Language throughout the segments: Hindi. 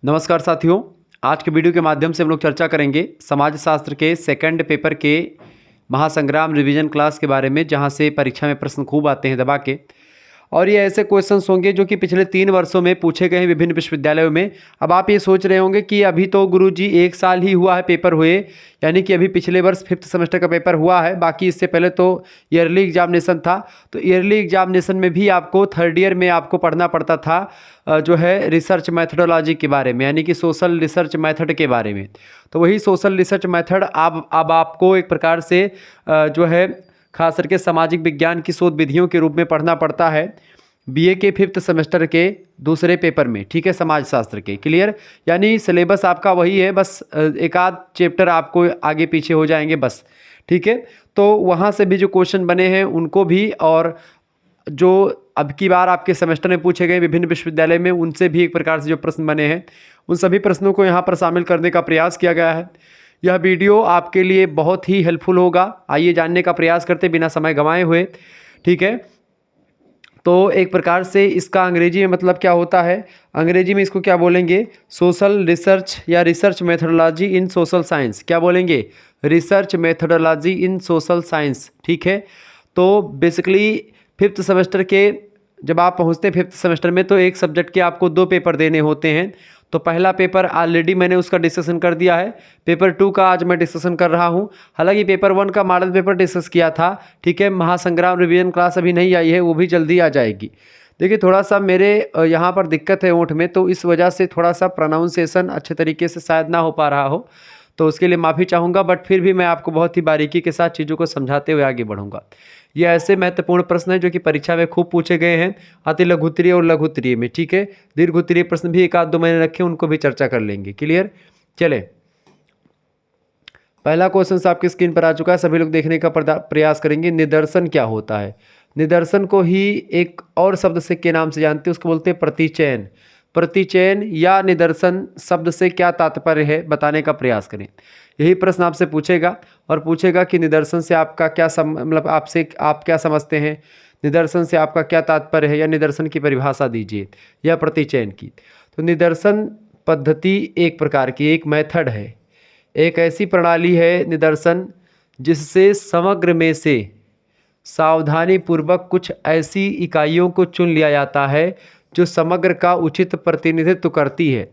नमस्कार साथियों। आज के वीडियो के माध्यम से हम लोग चर्चा करेंगे समाज शास्त्र के सेकंड पेपर के महासंग्राम रिवीजन क्लास के बारे में, जहां से परीक्षा में प्रश्न खूब आते हैं दबा के। और ये ऐसे क्वेश्चंस होंगे जो कि पिछले 3 वर्षों में पूछे गए हैं विभिन्न विश्वविद्यालयों में। अब आप ये सोच रहे होंगे कि अभी तो गुरुजी 1 साल ही हुआ है पेपर हुए, यानी कि अभी पिछले वर्ष 5th सेमेस्टर का पेपर हुआ है, बाकी इससे पहले तो ईयरली एग्जामिनेशन था। तो ईयरली एग्जामिनेशन में भी आपको 3rd ईयर में आपको पढ़ना पड़ता था जो है रिसर्च मैथडोलॉजी के बारे में, यानी कि सोशल रिसर्च मेथड के बारे में। तो वही सोशल रिसर्च मेथड अब आपको एक प्रकार से जो है खास करके सामाजिक विज्ञान की शोध विधियों के रूप में पढ़ना पड़ता है बीए के 5th सेमेस्टर के दूसरे पेपर में। ठीक है, समाज शास्त्र के। क्लियर? यानी सिलेबस आपका वही है, बस एक आध चैप्टर आपको आगे पीछे हो जाएंगे बस। ठीक है, तो वहाँ से भी जो क्वेश्चन बने हैं उनको भी, और जो अब की बार आपके सेमेस्टर में पूछे गए विभिन्न विश्वविद्यालय में, उनसे भी एक प्रकार से जो प्रश्न बने हैं उन सभी प्रश्नों को यहाँ पर शामिल करने का प्रयास किया गया है। यह वीडियो आपके लिए बहुत ही हेल्पफुल होगा। आइए जानने का प्रयास करते बिना समय गंवाए हुए। ठीक है, तो एक प्रकार से इसका अंग्रेजी में मतलब क्या होता है, अंग्रेजी में इसको क्या बोलेंगे, सोशल रिसर्च या रिसर्च मेथडोलॉजी इन सोशल साइंस। क्या बोलेंगे? रिसर्च मेथडोलॉजी इन सोशल साइंस। ठीक है, तो बेसिकली 5th सेमेस्टर के जब आप पहुंचते हैं 5th सेमेस्टर में, तो एक सब्जेक्ट के आपको 2 पेपर देने होते हैं। तो पहला पेपर ऑलरेडी मैंने उसका डिस्कशन कर दिया है, पेपर 2 का आज मैं डिस्कशन कर रहा हूं। हालांकि पेपर 1 का मॉडल पेपर डिस्कस किया था। ठीक है, महासंग्राम रिवीजन क्लास अभी नहीं आई है, वो भी जल्दी आ जाएगी। देखिए, थोड़ा सा मेरे यहाँ पर दिक्कत है ओंठ में, तो इस वजह से थोड़ा सा प्रोनाउंसिएशन अच्छे तरीके से शायद ना हो पा रहा हो, तो उसके लिए माफ़ी चाहूँगा। बट फिर भी मैं आपको बहुत ही बारीकी के साथ चीज़ों को समझाते हुए आगे बढ़ूँगा। ये ऐसे महत्वपूर्ण प्रश्न हैं जो कि परीक्षा में खूब पूछे गए हैं, अति लघु उत्तरीय और लघु उत्तरीय में। ठीक है, दीर्घ उत्तरीय प्रश्न भी एक आध दो मैंने रखे, उनको भी चर्चा कर लेंगे। क्लियर? चले, पहला क्वेश्चन आपकी स्क्रीन पर आ चुका है, सभी लोग देखने का प्रयास करेंगे। निदर्शन क्या होता है? निदर्शन को ही एक और शब्द से के नाम से जानते हैं, उसको बोलते हैं प्रतिचयन। प्रतिचयन या निदर्शन शब्द से क्या तात्पर्य है बताने का प्रयास करें। यही प्रश्न आपसे पूछेगा, और पूछेगा कि निदर्शन से आपका क्या मतलब आपसे आप क्या समझते हैं, निदर्शन से आपका क्या तात्पर्य है, या निदर्शन की परिभाषा दीजिए या प्रतिचयन की। तो निदर्शन पद्धति एक प्रकार की एक मेथड है, एक ऐसी प्रणाली है निदर्शन, जिससे समग्र में से सावधानी पूर्वक कुछ ऐसी इकाइयों को चुन लिया जाता है जो समग्र का उचित प्रतिनिधित्व करती है।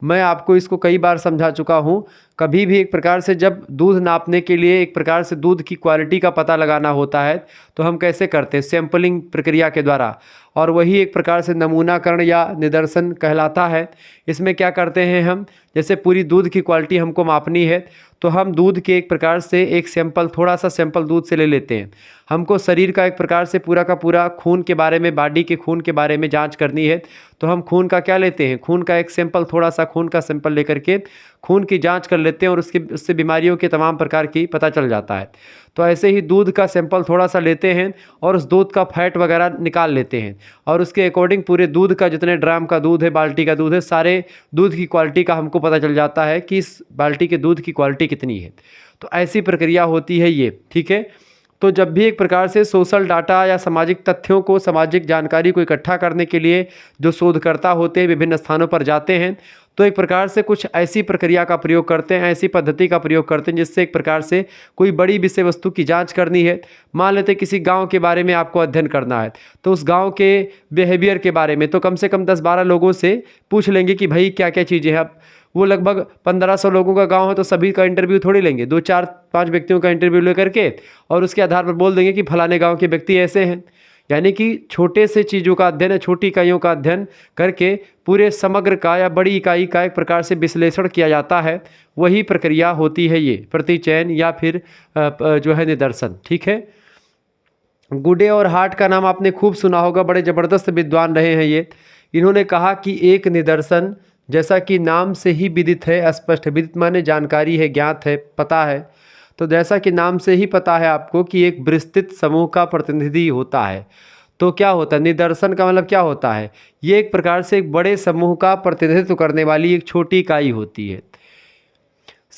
मैं आपको इसको कई बार समझा चुका हूँ। कभी भी एक प्रकार से जब दूध नापने के लिए एक प्रकार से दूध की क्वालिटी का पता लगाना होता है, तो हम कैसे करते हैं? सैंपलिंग प्रक्रिया के द्वारा, और वही एक प्रकार से नमूनाकरण या निदर्शन कहलाता है। इसमें क्या करते हैं हम, जैसे पूरी दूध की क्वालिटी हमको मापनी है, तो हम दूध के एक प्रकार से एक सैंपल, थोड़ा सा सैंपल दूध से ले लेते हैं। हमको शरीर का एक प्रकार से पूरा का पूरा खून के बारे में, बॉडी के खून के बारे में जांच करनी है, तो हम खून का क्या लेते हैं, खून का एक सैंपल, थोड़ा सा खून का सैंपल लेकर के खून की जांच कर लेते हैं, और उससे बीमारियों के तमाम प्रकार की पता चल जाता है। तो ऐसे ही दूध का सैंपल थोड़ा सा लेते हैं और उस दूध का फैट वगैरह निकाल लेते हैं, और उसके अकॉर्डिंग पूरे दूध का, जितने ड्राम का दूध है, बाल्टी का दूध है, सारे दूध की क्वालिटी का हमको पता चल जाता है कि इस बाल्टी के दूध की क्वालिटी कितनी है। तो ऐसी प्रक्रिया होती है ये। ठीक है, तो जब भी एक प्रकार से सोशल डाटा या सामाजिक तथ्यों को, सामाजिक जानकारी को इकट्ठा करने के लिए जो शोधकर्ता होते हैं विभिन्न स्थानों पर जाते हैं, तो एक प्रकार से कुछ ऐसी प्रक्रिया का प्रयोग करते हैं, ऐसी पद्धति का प्रयोग करते हैं, जिससे एक प्रकार से कोई बड़ी विषय वस्तु की जांच करनी है। मान लेते किसी गांव के बारे में आपको अध्ययन करना है, तो उस गांव के बिहेवियर के बारे में तो कम से कम 10-12 लोगों से पूछ लेंगे कि भाई क्या क्या चीज़ें हैं। अब वो लगभग 1500 लोगों का गांव है, तो सभी का इंटरव्यू थोड़ी लेंगे, 2-4-5 व्यक्तियों का इंटरव्यू लेकर के, और उसके आधार पर बोल देंगे कि फलाने गांव के व्यक्ति ऐसे हैं। यानी कि छोटे से चीज़ों का अध्ययन है, छोटी इकाइयों का अध्ययन करके पूरे समग्र का या बड़ी इकाई का एक प्रकार से विश्लेषण किया जाता है। वही प्रक्रिया होती है ये प्रतिचयन या फिर जो है निदर्शन। ठीक है, गुडे और हार्ट का नाम आपने खूब सुना होगा, बड़े ज़बरदस्त विद्वान रहे हैं ये। इन्होंने कहा कि एक निदर्शन, जैसा कि नाम से ही विदित है, स्पष्ट है, विदित माने जानकारी है, ज्ञात है, पता है, तो जैसा कि नाम से ही पता है आपको कि एक विस्तृत समूह का प्रतिनिधि होता है। तो क्या होता है निदर्शन का मतलब, क्या होता है? ये एक प्रकार से एक बड़े समूह का प्रतिनिधित्व करने वाली एक छोटी इकाई होती है।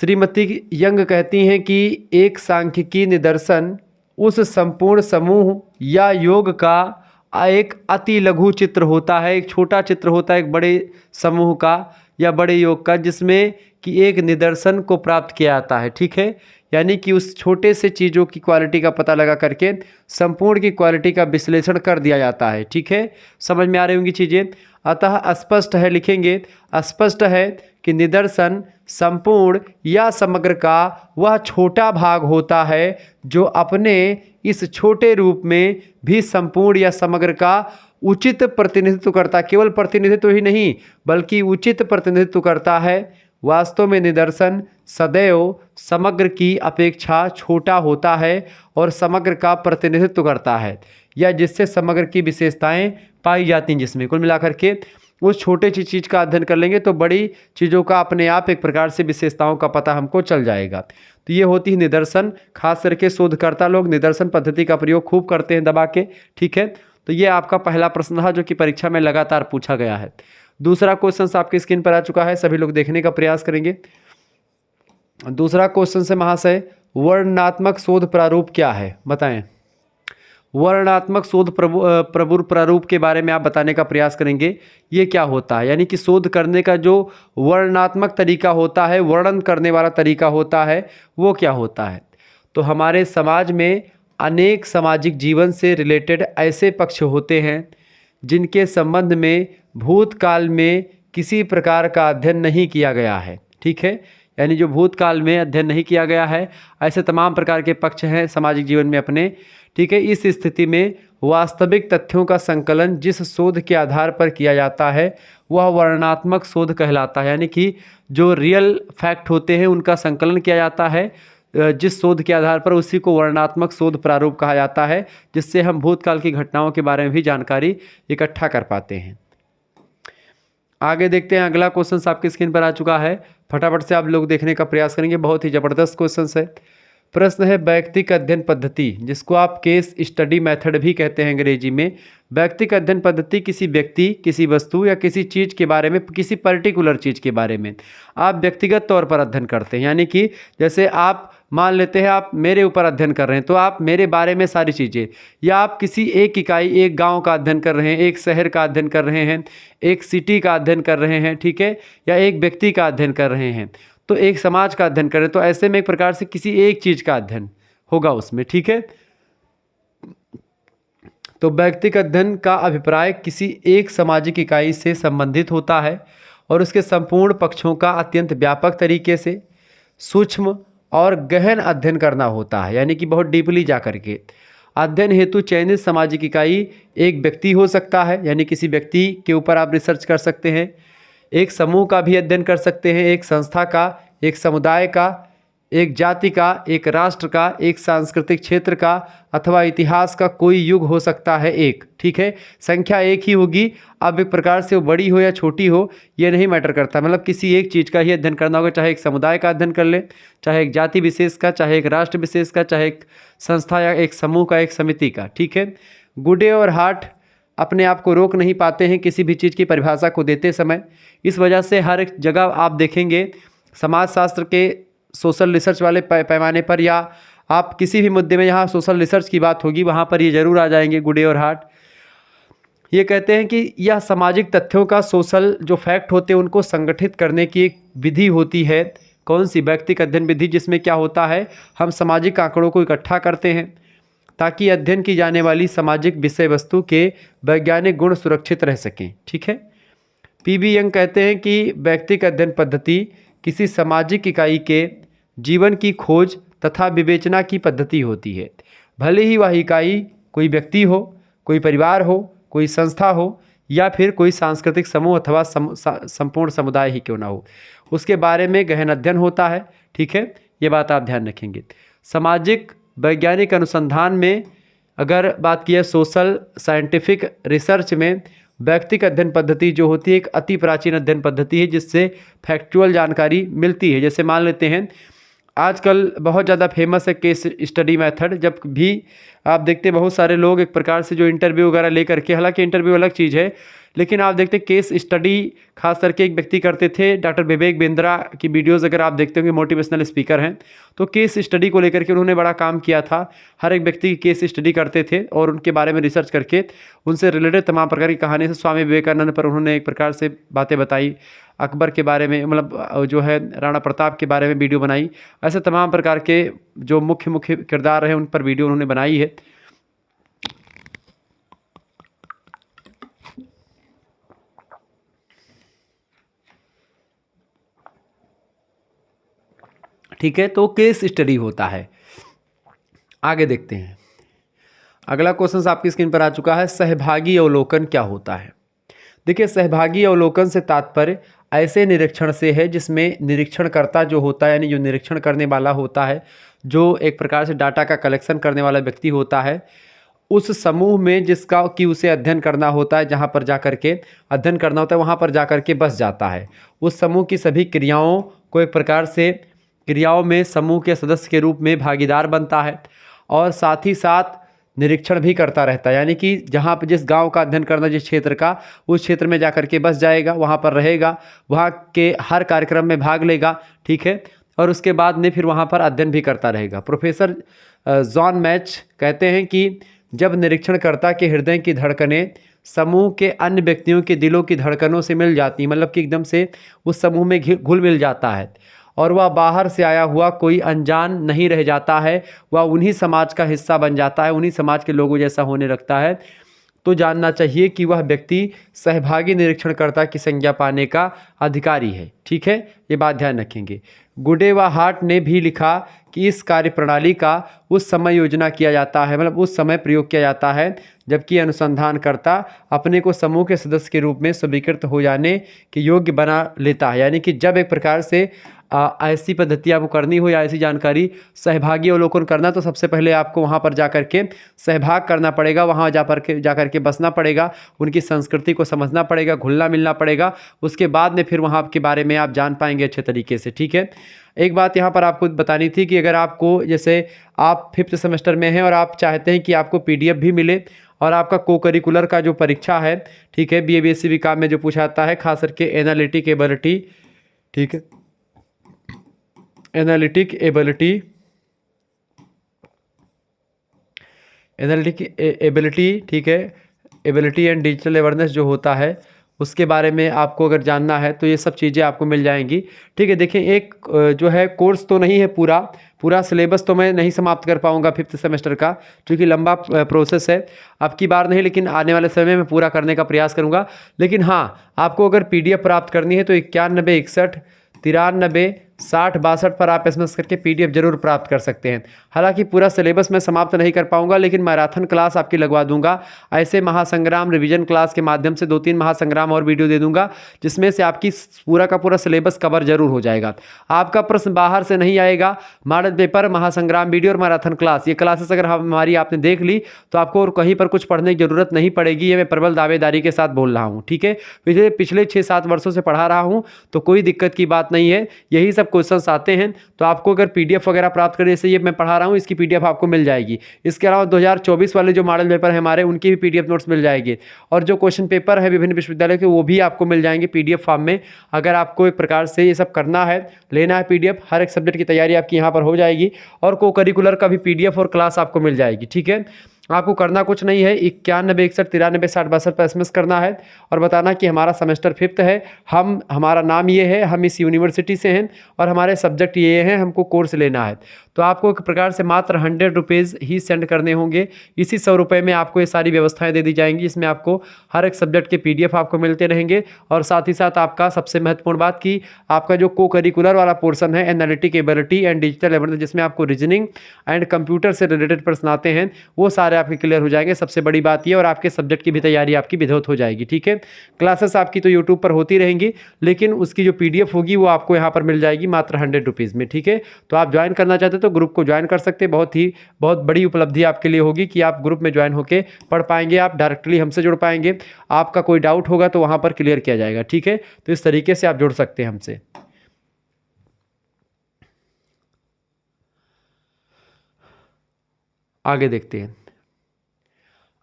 श्रीमती यंग कहती हैं कि एक सांख्यिकी निदर्शन उस संपूर्ण समूह या योग का एक अति लघु चित्र होता है, एक छोटा चित्र होता है एक बड़े समूह का या बड़े योग का, जिसमें कि एक निदर्शन को प्राप्त किया जाता है। ठीक है, यानी कि उस छोटे से चीज़ों की क्वालिटी का पता लगा करके संपूर्ण की क्वालिटी का विश्लेषण कर दिया जाता है। ठीक है, समझ में आ रही होंगी चीज़ें। अतः स्पष्ट है, लिखेंगे स्पष्ट है कि निदर्शन संपूर्ण या समग्र का वह छोटा भाग होता है जो अपने इस छोटे रूप में भी संपूर्ण या समग्र का उचित प्रतिनिधित्व करता, केवल प्रतिनिधित्व ही नहीं बल्कि उचित प्रतिनिधित्व करता है। वास्तव में निदर्शन सदैव समग्र की अपेक्षा छोटा होता है और समग्र का प्रतिनिधित्व करता है, या जिससे समग्र की विशेषताएं पाई जाती हैं, जिसमें कुल मिलाकर के उस छोटे सी चीज़ का अध्ययन कर लेंगे तो बड़ी चीज़ों का अपने आप एक प्रकार से विशेषताओं का पता हमको चल जाएगा। तो ये होती है निदर्शन। खास करके शोधकर्ता लोग निदर्शन पद्धति का प्रयोग खूब करते हैं दबा के। ठीक है, तो ये आपका पहला प्रश्न था जो कि परीक्षा में लगातार पूछा गया है। दूसरा क्वेश्चन आपकी स्क्रीन पर आ चुका है, सभी लोग देखने का प्रयास करेंगे। दूसरा क्वेश्चन से महाशय, वर्णनात्मक शोध प्रारूप क्या है, बताएं। वर्णनात्मक शोध प्रभुर प्रारूप के बारे में आप बताने का प्रयास करेंगे। ये क्या होता है, यानी कि शोध करने का जो वर्णनात्मक तरीका होता है, वर्णन करने वाला तरीका होता है, वो क्या होता है। तो हमारे समाज में अनेक सामाजिक जीवन से रिलेटेड ऐसे पक्ष होते हैं जिनके संबंध में भूतकाल में किसी प्रकार का अध्ययन नहीं किया गया है। ठीक है, यानी जो भूतकाल में अध्ययन नहीं किया गया है, ऐसे तमाम प्रकार के पक्ष हैं सामाजिक जीवन में अपने। ठीक है, इस स्थिति में वास्तविक तथ्यों का संकलन जिस शोध के आधार पर किया जाता है वह वर्णनात्मक शोध कहलाता है। यानी कि जो रियल फैक्ट होते हैं उनका संकलन किया जाता है जिस शोध के आधार पर, उसी को वर्णनात्मक शोध प्रारूप कहा जाता है, जिससे हम भूतकाल की घटनाओं के बारे में भी जानकारी इकट्ठा कर पाते हैं। आगे देखते हैं, अगला क्वेश्चन आपकी स्क्रीन पर आ चुका है, फटाफट से आप लोग देखने का प्रयास करेंगे। बहुत ही ज़बरदस्त क्वेश्चन है। प्रश्न है व्यक्तिक अध्ययन पद्धति, जिसको आप केस स्टडी मेथड भी कहते हैं अंग्रेजी में। व्यक्तिक अध्ययन पद्धति किसी व्यक्ति, किसी वस्तु या किसी चीज़ के बारे में, किसी पर्टिकुलर चीज़ के बारे में आप व्यक्तिगत तौर पर अध्ययन करते हैं। यानी कि जैसे आप मान लेते हैं आप मेरे ऊपर अध्ययन कर रहे हैं, तो आप मेरे बारे में सारी चीज़ें, या आप किसी एक इकाई, एक गांव का अध्ययन कर रहे हैं, एक शहर का अध्ययन कर रहे हैं, एक सिटी का अध्ययन कर रहे हैं, ठीक है, या एक व्यक्ति का अध्ययन कर रहे हैं, तो एक समाज का अध्ययन कर रहे हैं, तो ऐसे में एक प्रकार से किसी एक चीज़ का अध्ययन होगा उसमें। ठीक है, तो व्यक्तिक अध्ययन का अभिप्राय किसी एक सामाजिक इकाई से संबंधित होता है और उसके संपूर्ण पक्षों का अत्यंत व्यापक तरीके से सूक्ष्म और गहन अध्ययन करना होता है। यानी कि बहुत डीपली जा करके अध्ययन हेतु चयनित सामाजिक इकाई एक व्यक्ति हो सकता है, यानी किसी व्यक्ति के ऊपर आप रिसर्च कर सकते हैं, एक समूह का भी अध्ययन कर सकते हैं, एक संस्था का, एक समुदाय का, एक जाति का, एक राष्ट्र का, एक सांस्कृतिक क्षेत्र का, अथवा इतिहास का कोई युग हो सकता है एक। ठीक है, संख्या एक ही होगी। अब एक प्रकार से वो बड़ी हो या छोटी हो ये नहीं मैटर करता, मतलब किसी एक चीज़ का ही अध्ययन करना होगा, चाहे एक समुदाय का अध्ययन कर ले, चाहे एक जाति विशेष का, चाहे एक राष्ट्र विशेष का, चाहे एक संस्था या एक समूह का, एक समिति का। ठीक है, गुडे और हार्ट अपने आप को रोक नहीं पाते हैं किसी भी चीज़ की परिभाषा को देते समय। इस वजह से हर एक जगह आप देखेंगे समाजशास्त्र के सोशल रिसर्च वाले पैमाने पर, या आप किसी भी मुद्दे में जहाँ सोशल रिसर्च की बात होगी वहाँ पर ये जरूर आ जाएंगे गुडे और हार्ट। ये कहते हैं कि यह सामाजिक तथ्यों का, सोशल जो फैक्ट होते हैं उनको संगठित करने की एक विधि होती है। कौन सी? व्यक्तिक अध्ययन विधि, जिसमें क्या होता है हम सामाजिक आंकड़ों को इकट्ठा करते हैं ताकि अध्ययन की जाने वाली सामाजिक विषय वस्तु के वैज्ञानिक गुण सुरक्षित रह सकें। ठीक है, पीबी यंग कहते हैं कि व्यक्तिक अध्ययन पद्धति किसी सामाजिक इकाई के जीवन की खोज तथा विवेचना की पद्धति होती है, भले ही वह इकाई कोई व्यक्ति हो, कोई परिवार हो, कोई संस्था हो, या फिर कोई सांस्कृतिक समूह अथवा संपूर्ण समुदाय ही क्यों ना हो, उसके बारे में गहन अध्ययन होता है। ठीक है, ये बात आप ध्यान रखेंगे। सामाजिक वैज्ञानिक अनुसंधान में अगर बात की है, सोशल साइंटिफिक रिसर्च में व्यक्तिक अध्ययन पद्धति जो होती है एक अति प्राचीन अध्ययन पद्धति है जिससे फैक्चुअल जानकारी मिलती है। जैसे मान लेते हैं आजकल बहुत ज़्यादा फेमस है केस स्टडी मेथड। जब भी आप देखते हैं बहुत सारे लोग एक प्रकार से जो इंटरव्यू वगैरह लेकर के, हालांकि इंटरव्यू अलग चीज़ है, लेकिन आप देखते हैं केस स्टडी खास करके एक व्यक्ति करते थे, डॉक्टर विवेक बिंद्रा की वीडियोस अगर आप देखते होंगे, मोटिवेशनल स्पीकर हैं, तो केस स्टडी को लेकर के उन्होंने बड़ा काम किया था। हर एक व्यक्ति की केस स्टडी करते थे और उनके बारे में रिसर्च करके उनसे रिलेटेड तमाम प्रकार की कहानी से स्वामी विवेकानंद पर उन्होंने एक प्रकार से बातें बताई, अकबर के बारे में, मतलब जो है राणा प्रताप के बारे में वीडियो बनाई। ऐसे तमाम प्रकार के जो मुख्य मुख्य किरदार हैं उन पर वीडियो उन्होंने बनाई है। ठीक है, तो केस स्टडी होता है। आगे देखते हैं, अगला क्वेश्चन आपकी स्क्रीन पर आ चुका है, सहभागी अवलोकन क्या होता है। देखिए, सहभागी अवलोकन से तात्पर्य ऐसे निरीक्षण से है जिसमें निरीक्षणकर्ता जो होता है, यानी जो निरीक्षण करने वाला होता है, जो एक प्रकार से डाटा का कलेक्शन करने वाला व्यक्ति होता है, उस समूह में जिसका कि उसे अध्ययन करना होता है, जहाँ पर जा कर के अध्ययन करना होता है वहाँ पर जा कर के बस जाता है। उस समूह की सभी क्रियाओं को एक प्रकार से क्रियाओं में समूह के सदस्य के रूप में भागीदार बनता है और साथ ही साथ निरीक्षण भी करता रहता है। यानी कि जहाँ पर जिस गांव का अध्ययन करना, जिस क्षेत्र का, उस क्षेत्र में जा कर के बस जाएगा, वहाँ पर रहेगा, वहाँ के हर कार्यक्रम में भाग लेगा। ठीक है, और उसके बाद में फिर वहाँ पर अध्ययन भी करता रहेगा। प्रोफेसर जॉन मैच कहते हैं कि जब निरीक्षणकर्ता के हृदय की धड़कनें समूह के अन्य व्यक्तियों के दिलों की धड़कनों से मिल जाती, मतलब कि एकदम से उस समूह में घुल मिल जाता है और वह बाहर से आया हुआ कोई अनजान नहीं रह जाता है, वह उन्हीं समाज का हिस्सा बन जाता है, उन्हीं समाज के लोगों जैसा होने लगता है, तो जानना चाहिए कि वह व्यक्ति सहभागी निरीक्षणकर्ता की संज्ञा पाने का अधिकारी है। ठीक है, ये बात ध्यान रखेंगे। गुडे व हार्ट ने भी लिखा कि इस कार्यप्रणाली का उस समय योजना किया जाता है, मतलब उस समय प्रयोग किया जाता है जबकि अनुसंधानकर्ता अपने को समूह के सदस्य के रूप में स्वीकृत हो जाने के योग्य बना लेता है। यानी कि जब एक प्रकार से ऐसी पद्धति आपको करनी हो या ऐसी जानकारी सहभागी अवलोकन करना, तो सबसे पहले आपको वहाँ पर जा कर के सहभाग करना पड़ेगा, वहाँ जा कर के बसना पड़ेगा, उनकी संस्कृति को समझना पड़ेगा, घुलना मिलना पड़ेगा। उसके बाद में फिर वहाँ के बारे में आप जान पाएंगे अच्छे तरीके से। ठीक है, एक बात यहाँ पर आपको बतानी थी कि अगर आपको, जैसे आप 5th सेमेस्टर में हैं और आप चाहते हैं कि आपको PDF भी मिले और आपका को करिकुलर का जो परीक्षा है, ठीक है, BA BSc BCom में जो पूछा जाता है, खास करके एनालिटिक एबिलिटी, ठीक है, एनालिटिक एबिलिटी, ठीक है, एबिलिटी एंड डिजिटल अवेयरनेस जो होता है, उसके बारे में आपको अगर जानना है तो ये सब चीज़ें आपको मिल जाएंगी। ठीक है, देखिए, एक जो है कोर्स तो नहीं है, पूरा सिलेबस तो मैं नहीं समाप्त कर पाऊंगा 5th सेमेस्टर का, क्योंकि लंबा प्रोसेस है। अब की बार नहीं, लेकिन आने वाले समय में पूरा करने का प्रयास करूंगा। लेकिन हाँ, आपको अगर PDF प्राप्त करनी है तो 91 61 93 60 62 पर आप SMS करके PDF जरूर प्राप्त कर सकते हैं। हालांकि पूरा सिलेबस मैं समाप्त नहीं कर पाऊंगा, लेकिन मैराथन क्लास आपकी लगवा दूंगा। ऐसे महासंग्राम रिवीजन क्लास के माध्यम से 2-3 महासंग्राम और वीडियो दे दूंगा, जिसमें से आपकी पूरा का पूरा सिलेबस कवर जरूर हो जाएगा। आपका प्रश्न बाहर से नहीं आएगा। मॉडल पेपर, महासंग्राम वीडियो और मैराथन क्लास, ये क्लासेस अगर हमारी आपने देख ली तो आपको और कहीं पर कुछ पढ़ने की जरूरत नहीं पड़ेगी। ये मैं प्रबल दावेदारी के साथ बोल रहा हूँ। ठीक है, पिछले 6-7 वर्षों से पढ़ा रहा हूँ, तो कोई दिक्कत की बात नहीं है। यही सब क्वेश्चंस आते हैं, तो आपको अगर PDF वगैरह प्राप्त करें, जैसे ये मैं पढ़ा रहा हूँ, इसकी PDF आपको मिल जाएगी। इसके अलावा 2024 वाले जो मॉडल पेपर है हमारे, उनकी भी PDF नोट्स मिल जाएगी, और जो क्वेश्चन पेपर है विभिन्न विश्वविद्यालय के, वो भी आपको मिल जाएंगे PDF फॉर्म में। अगर आपको एक प्रकार से ये सब करना है, लेना है PDF, हर एक सब्जेक्ट की तैयारी आपकी यहाँ पर हो जाएगी, और को करिकुलर का भी PDF और क्लास आपको मिल जाएगी। ठीक है, आपको करना कुछ नहीं है, 91 61 93 60 62 पर SMS करना है और बताना कि हमारा सेमेस्टर 5th है, हमारा नाम ये है, हम इस यूनिवर्सिटी से हैं और हमारे सब्जेक्ट ये हैं, हमको कोर्स लेना है। तो आपको एक प्रकार से मात्र 100 रुपीज़ ही सेंड करने होंगे। इसी 100 रुपये में आपको ये सारी व्यवस्थाएं दे दी जाएंगी, इसमें आपको हर एक सब्जेक्ट के PDF आपको मिलते रहेंगे, और साथ ही साथ आपका सबसे महत्वपूर्ण बात कि आपका जो को करिकुलर वाला पोर्सन है, analytic ability and digital awareness, जिसमें आपको रीजनिंग एंड कंप्यूटर से रिलेटेड प्रश्न आते हैं, वो सारे आपके क्लियर हो जाएंगे। सबसे बड़ी बात ये, और आपके सब्जेक्ट की भी तैयारी आपकी विधिवत हो जाएगी। ठीक है, क्लासेस आपकी तो यूट्यूब पर होती रहेंगी, लेकिन उसकी जो PDF होगी वो आपको यहाँ पर मिल जाएगी मात्र 100 रुपीज़ में। ठीक है, तो आप ज्वाइन करना चाहते तो ग्रुप को ज्वाइन कर सकते हैं। बहुत बड़ी उपलब्धि आपके लिए होगी कि आप ग्रुप में ज्वाइन होकर पढ़ पाएंगे, आप डायरेक्टली हमसे जुड़ पाएंगे। आपका कोई डाउट होगा तो वहाँ पर क्लियर किया जाएगा। ठीक है, तो इस तरीके से आप जुड़ सकते हैं हमसे। आगे देखते हैं।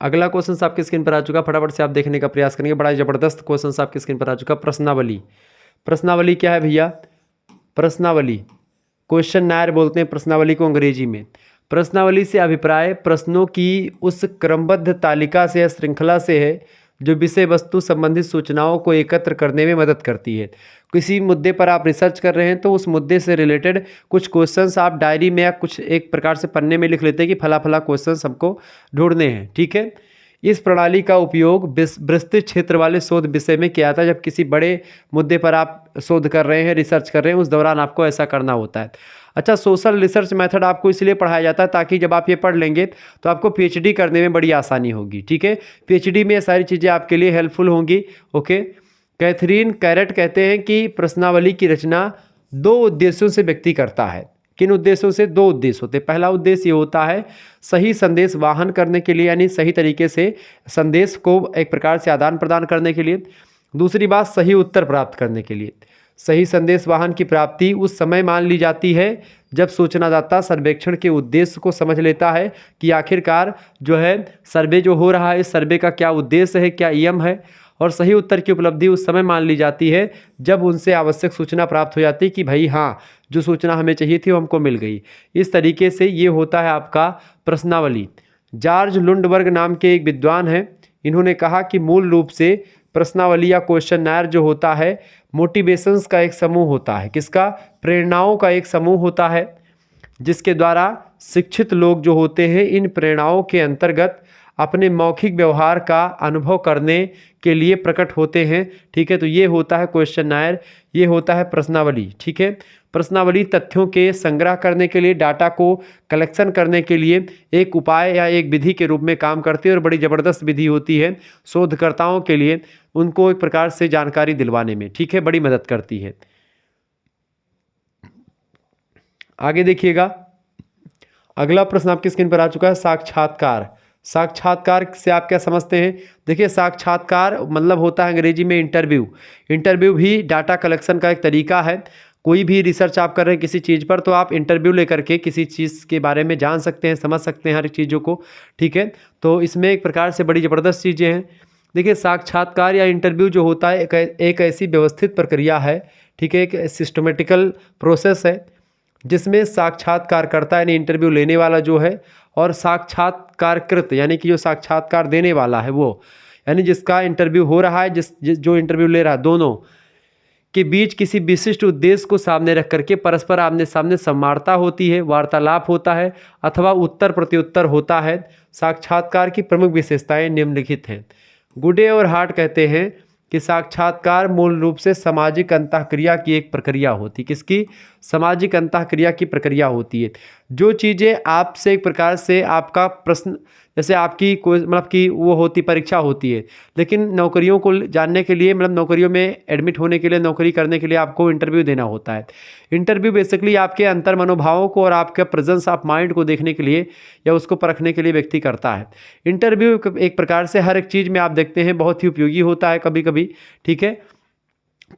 अगला क्वेश्चन आपकी स्क्रीन पर आ चुका, फटाफट से आप देखने का प्रयास करेंगे। बड़ा जबरदस्त क्वेश्चन आपकी स्क्रीन पर आ चुका। प्रश्नावली, प्रश्नावली क्या है भैया? प्रश्नावली, क्वेश्चन नायर बोलते हैं प्रश्नावली को अंग्रेजी में। प्रश्नावली से अभिप्राय प्रश्नों की उस क्रमबद्ध तालिका से या श्रृंखला से है जो विषय वस्तु संबंधित सूचनाओं को एकत्र करने में मदद करती है। किसी मुद्दे पर आप रिसर्च कर रहे हैं तो उस मुद्दे से रिलेटेड कुछ क्वेश्चंस आप डायरी में या कुछ एक प्रकार से पन्ने में लिख लेते हैं कि फला फला क्वेश्चंस हमको ढूंढने हैं, ठीक है। इस प्रणाली का उपयोग विस्तृत क्षेत्र वाले शोध विषय में किया जाता है। जब किसी बड़े मुद्दे पर आप शोध कर रहे हैं, रिसर्च कर रहे हैं, उस दौरान आपको ऐसा करना होता है। अच्छा, सोशल रिसर्च मेथड आपको इसलिए पढ़ाया जाता है ताकि जब आप ये पढ़ लेंगे तो आपको पीएचडी करने में बड़ी आसानी होगी, ठीक है। पीएचडी में ये सारी चीज़ें आपके लिए हेल्पफुल होंगी, ओके। कैथरीन कैरेट कहते हैं कि प्रश्नावली की रचना 2 उद्देश्यों से व्यक्ति करता है। किन उद्देश्यों से? 2 उद्देश्य होते हैं। पहला उद्देश्य ये होता है सही संदेश वाहन करने के लिए, यानी सही तरीके से संदेश को एक प्रकार से आदान प्रदान करने के लिए। दूसरी बात, सही उत्तर प्राप्त करने के लिए। सही संदेश वाहन की प्राप्ति उस समय मान ली जाती है जब सूचनादाता सर्वेक्षण के उद्देश्य को समझ लेता है कि आखिरकार जो है सर्वे जो हो रहा है, इस सर्वे का क्या उद्देश्य है, क्या एम है। और सही उत्तर की उपलब्धि उस समय मान ली जाती है जब उनसे आवश्यक सूचना प्राप्त हो जाती है कि भाई हाँ, जो सूचना हमें चाहिए थी वो हमको मिल गई। इस तरीके से ये होता है आपका प्रश्नावली। जॉर्ज लुंडबर्ग नाम के एक विद्वान हैं, इन्होंने कहा कि मूल रूप से प्रश्नावली या क्वेश्चन नायर जो होता है मोटिवेशंस का एक समूह होता है। किसका? प्रेरणाओं का एक समूह होता है, जिसके द्वारा शिक्षित लोग जो होते हैं इन प्रेरणाओं के अंतर्गत अपने मौखिक व्यवहार का अनुभव करने के लिए प्रकट होते हैं, ठीक है। तो ये होता है क्वेश्चन नायर, ये होता है प्रश्नावली, ठीक है। प्रश्नावली तथ्यों के संग्रह करने के लिए, डाटा को कलेक्शन करने के लिए एक उपाय या एक विधि के रूप में काम करती है और बड़ी ज़बरदस्त विधि होती है शोधकर्ताओं के लिए, उनको एक प्रकार से जानकारी दिलवाने में, ठीक है, बड़ी मदद करती है। आगे देखिएगा, अगला प्रश्न आपकी स्क्रीन पर आ चुका है, साक्षात्कार। साक्षात्कार से आप क्या समझते हैं? देखिए, साक्षात्कार मतलब होता है अंग्रेजी में इंटरव्यू। इंटरव्यू भी डाटा कलेक्शन का एक तरीका है। कोई भी रिसर्च आप कर रहे हैं किसी चीज़ पर, तो आप इंटरव्यू लेकर के किसी चीज़ के बारे में जान सकते हैं, समझ सकते हैं हर चीज़ों को, ठीक है। तो इसमें एक प्रकार से बड़ी ज़बरदस्त चीज़ें हैं। देखिए, साक्षात्कार या इंटरव्यू जो होता है एक ऐसी व्यवस्थित प्रक्रिया है, ठीक है, एक सिस्टमेटिकल प्रोसेस है जिसमें साक्षात्कारकर्ता यानी इंटरव्यू लेने वाला जो है और साक्षात्कारकृत यानी कि जो साक्षात्कार देने वाला है वो, यानी जिसका इंटरव्यू हो रहा है, जो इंटरव्यू ले रहा है, दोनों के बीच किसी विशिष्ट उद्देश्य को सामने रख करके परस्पर आमने सामने संवादता होती है, वार्तालाप होता है अथवा उत्तर प्रत्युत्तर होता है। साक्षात्कार की प्रमुख विशेषताएं निम्नलिखित हैं। गुडे और हार्ट कहते हैं कि साक्षात्कार मूल रूप से सामाजिक अंतःक्रिया की एक प्रक्रिया होती है। किसकी? सामाजिक अंतःक्रिया की प्रक्रिया होती है। जो चीज़ें आपसे एक प्रकार से आपका प्रश्न, जैसे आपकी कोई मतलब कि वो होती परीक्षा होती है, लेकिन नौकरियों को जानने के लिए, मतलब नौकरियों में एडमिट होने के लिए, नौकरी करने के लिए आपको इंटरव्यू देना होता है। इंटरव्यू बेसिकली आपके अंतर मनोभावों को और आपके प्रेजेंस ऑफ माइंड को देखने के लिए या उसको परखने के लिए व्यक्ति करता है। इंटरव्यू एक प्रकार से हर एक चीज़ में आप देखते हैं बहुत ही उपयोगी होता है कभी कभी, ठीक है।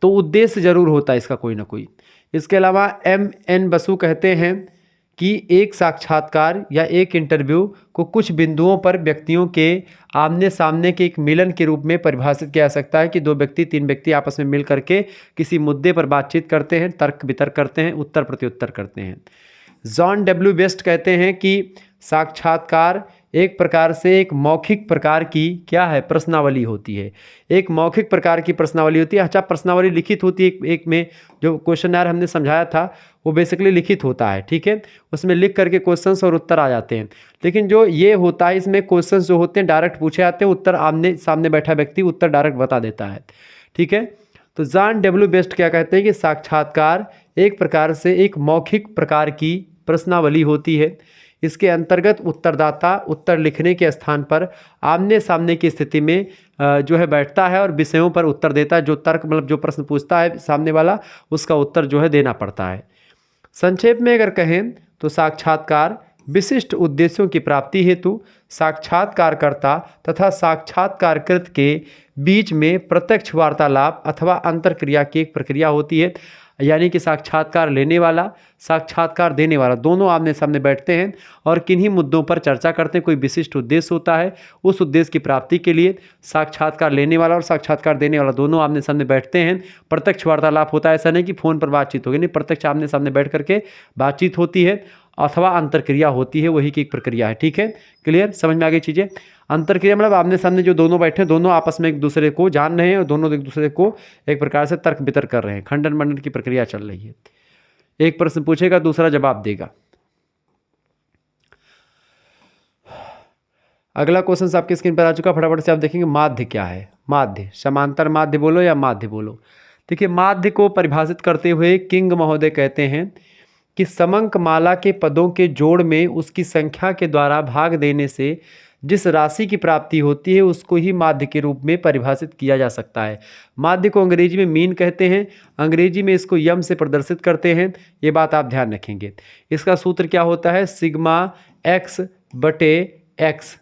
तो उद्देश्य जरूर होता है इसका कोई ना कोई। इसके अलावा M.N. बसु कहते हैं कि एक साक्षात्कार या एक इंटरव्यू को कुछ बिंदुओं पर व्यक्तियों के आमने सामने के एक मिलन के रूप में परिभाषित किया जा सकता है कि 2 व्यक्ति 3 व्यक्ति आपस में मिल करके किसी मुद्दे पर बातचीत करते हैं, तर्क वितर्क करते हैं, उत्तर प्रत्युत्तर करते हैं। जॉन डब्ल्यू वेस्ट कहते हैं कि साक्षात्कार एक प्रकार से एक मौखिक प्रकार की क्या है? प्रश्नावली होती है। एक मौखिक प्रकार की प्रश्नावली होती है। अच्छा, प्रश्नावली लिखित होती है एक में, जो क्वेश्चनर हमने समझाया था वो बेसिकली लिखित होता है, ठीक है। उसमें लिख करके क्वेश्चंस और उत्तर आ जाते हैं। लेकिन जो ये होता है इसमें क्वेश्चंस जो होते हैं डायरेक्ट पूछे जाते हैं, उत्तर आमने सामने बैठा व्यक्ति उत्तर डायरेक्ट बता देता है, ठीक है। तो जॉन डब्ल्यू वेस्ट क्या कहते हैं कि साक्षात्कार एक प्रकार से एक मौखिक प्रकार की प्रश्नावली होती है। इसके अंतर्गत उत्तरदाता उत्तर लिखने के स्थान पर आमने सामने की स्थिति में जो है बैठता है और विषयों पर उत्तर देता है। जो तर्क मतलब जो प्रश्न पूछता है सामने वाला, उसका उत्तर जो है देना पड़ता है। संक्षेप में अगर कहें तो साक्षात्कार विशिष्ट उद्देश्यों की प्राप्ति हेतु साक्षात्कारकर्ता तथा साक्षात्कारकृत के बीच में प्रत्यक्ष वार्तालाप अथवा अंतरक्रिया की एक प्रक्रिया होती है। यानी कि साक्षात्कार लेने वाला, साक्षात्कार देने वाला, दोनों आमने सामने बैठते हैं और किन्हीं मुद्दों पर चर्चा करते हैं। कोई विशिष्ट उद्देश्य होता है, उस उद्देश्य की प्राप्ति के लिए साक्षात्कार लेने वाला और साक्षात्कार देने वाला दोनों आमने सामने बैठते हैं। प्रत्यक्ष वार्तालाप होता है, ऐसा नहीं कि फ़ोन पर बातचीत होगी, नहीं, प्रत्यक्ष आमने सामने बैठ करके बातचीत होती है अथवा अंतरक्रिया होती है, वही की एक प्रक्रिया है। ठीक है, क्लियर, समझ में आ गई चीज़ें। अंतरक्रिया मतलब आमने सामने जो दोनों बैठे हैं, दोनों आपस में एक दूसरे को जान रहे हैं और दोनों एक दूसरे को एक प्रकार से तर्क वितर्क कर रहे हैं, खंडन मंडन की प्रक्रिया चल रही है। एक प्रश्न पूछेगा, दूसरा जवाब देगा। अगला क्वेश्चन आपकी स्क्रीन पर आ चुका, फटाफट से आप देखेंगे। माध्य क्या है? माध्य, समांतर माध्य बोलो या माध्य बोलो। देखिए, माध्य को परिभाषित करते हुए किंग महोदय कहते हैं कि समंक माला के पदों के जोड़ में उसकी संख्या के द्वारा भाग देने से जिस राशि की प्राप्ति होती है उसको ही माध्य के रूप में परिभाषित किया जा सकता है। माध्य को अंग्रेजी में मीन कहते हैं, अंग्रेजी में इसको यम से प्रदर्शित करते हैं, ये बात आप ध्यान रखेंगे। इसका सूत्र क्या होता है? सिग्मा एक्स बटे एक्स।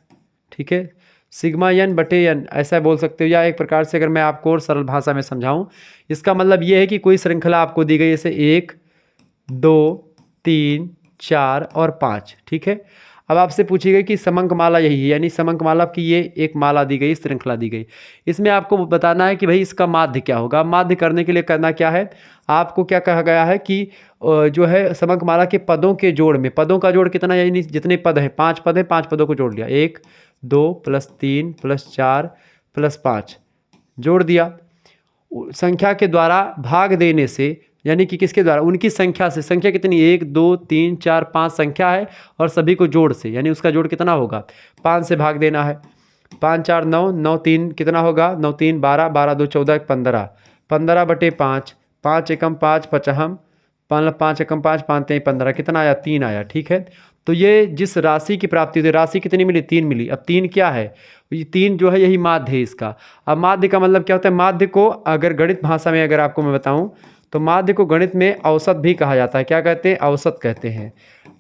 ठीक है, सिग्मा एन बटे एन ऐसा बोल सकते हो, या एक प्रकार से अगर मैं आपको और सरल भाषा में समझाऊं, इसका मतलब ये है कि कोई श्रृंखला आपको दी गई, जैसे 1 2 3 4 और 5। ठीक है, अब आपसे पूछी गई कि समंक माला यही है, यानी समंक माला की ये एक माला दी गई, श्रृंखला दी गई, इसमें आपको बताना है कि भाई इसका माध्य क्या होगा। माध्य करने के लिए करना क्या है, आपको क्या कहा गया है कि जो है समंक माला के पदों के जोड़ में, पदों का जोड़ कितना, यानी जितने पद हैं, 5 पद हैं, 5 पदों को जोड़ लिया, 1 2 + 3 + 4 + 5 जोड़ दिया। संख्या के द्वारा भाग देने से, यानी कि किसके द्वारा? उनकी संख्या से। संख्या कितनी? 1 2 3 4 5 संख्या है और सभी को जोड़ से, यानी उसका जोड़ कितना होगा? 5 से भाग देना है। 5 4 9, 9 3 कितना होगा? 9 3 12, 12 2 14, 15, 15 बटे 5, 5 एकम 5 पचहम, 5 एकम 5, 5 3 15, कितना आया? 3 आया। ठीक है, तो ये जिस राशि की प्राप्ति हुई, राशि कितनी मिली? 3 मिली। अब 3 क्या है? ये 3 जो है यही माध्य है इसका। अब माध्य का मतलब क्या होता है? माध्य को अगर गणित भाषा में अगर आपको मैं बताऊं तो माध्य को गणित में औसत भी कहा जाता है। क्या कहते हैं? औसत कहते हैं।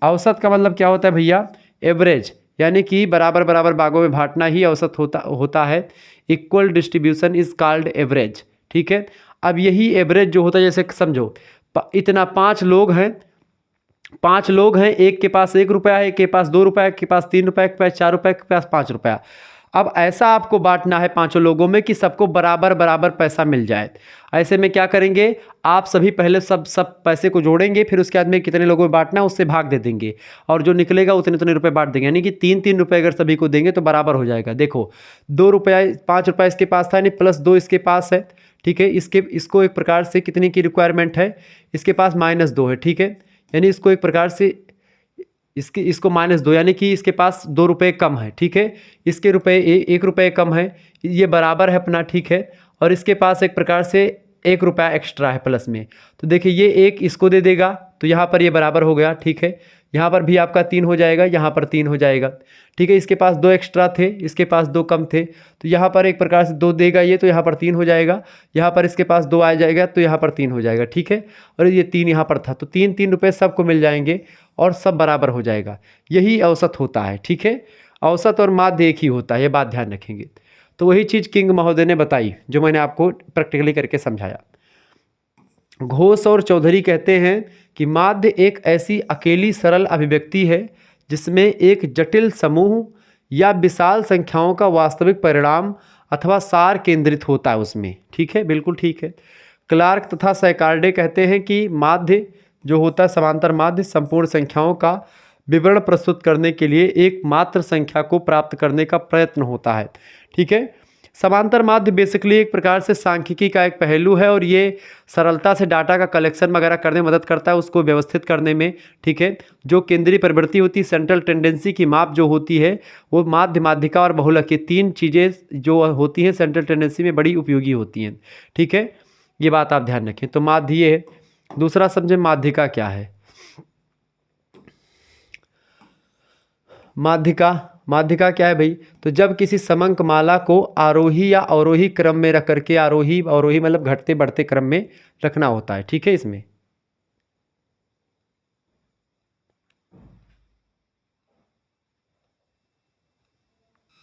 औसत का मतलब क्या होता है भैया? एवरेज, यानी कि बराबर बराबर भागों में बांटना ही औसत होता है। Equal distribution is called average. ठीक है, अब यही एवरेज जो होता है, जैसे समझो इतना 5 लोग हैं, 5 लोग हैं, एक के पास 1 रुपया है, एक के पास 2 रुपया, एक के पास 3 रुपया, एक के पास 4 रुपया, एक के पास 5 रुपया। अब ऐसा आपको बांटना है 5 लोगों में कि सबको बराबर बराबर पैसा मिल जाए। ऐसे में क्या करेंगे, आप सभी पहले सब पैसे को जोड़ेंगे, फिर उसके बाद में कितने लोगों में बांटना है उससे भाग दे देंगे और जो निकलेगा उतने उतने रुपए बांट देंगे, यानी कि 3-3 रुपये अगर सभी को देंगे तो बराबर हो जाएगा। देखो 2 रुपया, 5 रुपया इसके पास था, यानी +2 इसके पास है। ठीक है, इसको एक प्रकार से कितने की रिक्वायरमेंट है? इसके पास -2 है। ठीक है, यानी इसको एक प्रकार से इसको -2, यानी कि इसके पास 2 रुपये कम है। ठीक है, इसके रुपये 1 रुपये कम है, ये बराबर है अपना। ठीक है, और इसके पास एक प्रकार से 1 रुपया एक्स्ट्रा है प्लस में, तो देखिए ये 1 इसको दे देगा तो यहाँ पर ये बराबर हो गया। ठीक है, यहाँ पर भी आपका 3 हो जाएगा, यहाँ पर 3 हो जाएगा। ठीक है, इसके पास 2 एक्स्ट्रा थे, इसके पास 2 कम थे, तो यहाँ पर एक प्रकार से 2 देगा ये, तो यहाँ पर 3 हो जाएगा। यहाँ पर इसके पास 2 आ जाएगा तो यहाँ पर 3 हो जाएगा। ठीक है, और ये 3 यहाँ पर था, तो 3-3 रुपये सबको मिल जाएंगे और सब बराबर हो जाएगा। यही औसत होता है। ठीक है, औसत और माध्य एक ही होता है, ये बात ध्यान रखेंगे। तो वही चीज़ किंग महोदय ने बताई जो मैंने आपको प्रैक्टिकली करके समझाया। घोष और चौधरी कहते हैं कि माध्य एक ऐसी अकेली सरल अभिव्यक्ति है जिसमें एक जटिल समूह या विशाल संख्याओं का वास्तविक परिणाम अथवा सार केंद्रित होता है उसमें। ठीक है, बिल्कुल ठीक है। क्लार्क तथा सैकार्डे कहते हैं कि माध्य जो होता है, समांतर माध्य, संपूर्ण संख्याओं का विवरण प्रस्तुत करने के लिए एकमात्र संख्या को प्राप्त करने का प्रयत्न होता है। ठीक है, समांतर माध्य बेसिकली एक प्रकार से सांख्यिकी का एक पहलू है और ये सरलता से डाटा का कलेक्शन वगैरह करने में मदद करता है, उसको व्यवस्थित करने में। ठीक है, जो केंद्रीय प्रवृत्ति होती है, सेंट्रल टेंडेंसी की माप जो होती है, वो माध्य, माध्यिका और बहुलक, ये 3 चीज़ें जो होती हैं सेंट्रल टेंडेंसी में बड़ी उपयोगी होती हैं। ठीक है, ये बात आप ध्यान रखें। तो माध्य ये है। दूसरा समझे माध्यिका क्या है। माध्यिका क्या है भाई? तो जब किसी समंक माला को आरोही या अवरोही क्रम में रख करके, आरोही मतलब घटते बढ़ते क्रम में रखना होता है। ठीक है, इसमें